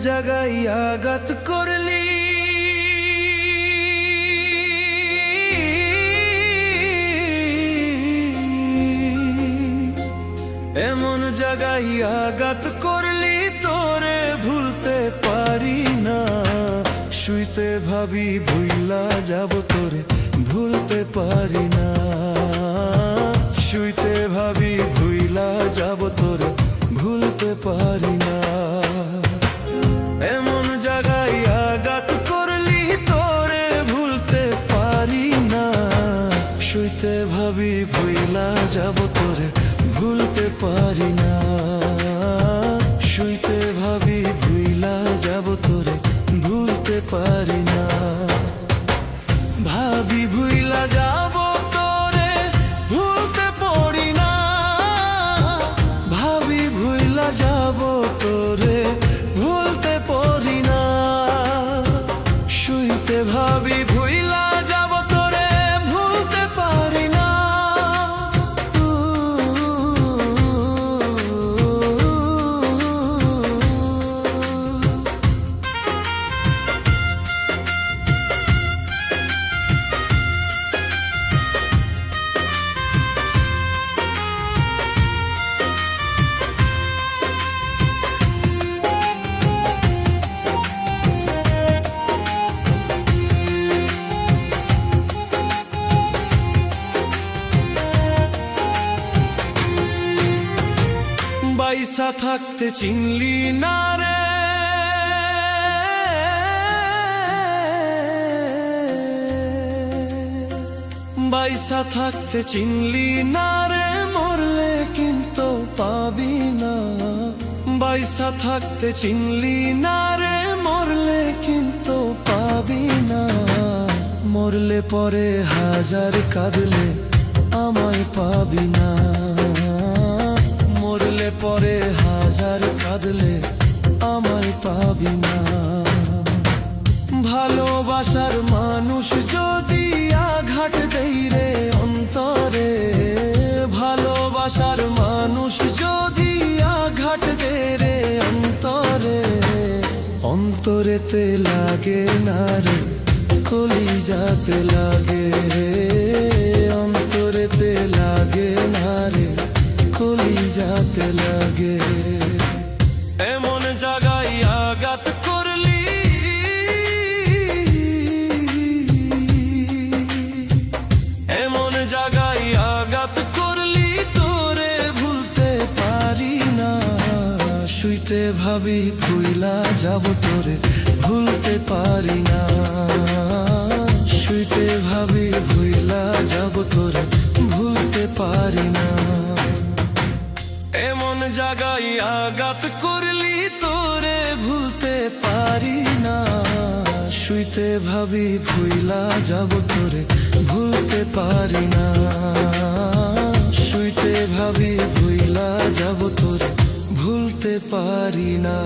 জাগায় আঘাত করলি, এমন জাগায় আঘাত করলি তোরে ভুলতে পারি না। শুইতে ভাবি ভুইলা যাব তোরে ভুলতে পারি না। শুইতে ভাবি ভুইলা যাব তোরে ভুলতে পারি না। এমন জায়গায় আঘাত করলি তোরে ভুলতে পারি না। শুইতে ভাবি ভুইলা যাব তোরে ভুলতে পারি না। শুইতে ভাবি ভুইলা যাব তোরে ভুলতে পারি না। ভাবি ভুইলা যাব তোরে ভুলতে পারি না। ভাবি ভুইলা যাব তোরে ভুলতে পারি না। শুইতে ভাবি ভুইলা যাব তোরে ভুলতে পারি না। বাইসা থাকতে চিনলি না রে, বাইসা থাকতে চিনলি না রে, মরলে কিন্তু পাবি না। বাইসা থাকতে চিনলি না রে, মরলে কিন্তু পাবি না। মরলে পরে হাজার কাঁদলে আমায় পাবি না। মরলে পরে হাজার কাঁদলে আমায় পাবি না। ভালোবাসার মানুষ যদি আঘাত দেই রে অন্তরে, ভালোবাসার মানুষ যদি আঘাত দে রে অন্তরে, অন্তরেতে লাগে না রে কলিজাতে লাগে রে। অন্তরেতে লাগে না রে কলিজাতে লাগে। এমন জায়গায় আঘাত করলি, এমন জায়গায় আঘাত করলি তোরে ভুলতে পারি না। শুইতে ভাবি ভুইলা যাব তোরে ভুলতে পারি না। শুইতে ভাবি ভুইলা যাব তোরে ভুলতে পারি না। এমন জায়গায় আঘাত করলি তোরে ভুলতে পারি না। শুইতে ভাবি ভুইলা যাব তোরে ভুলতে পারি না। শুইতে ভাবি ভুইলা যাব তোরে ভুলতে পারি না।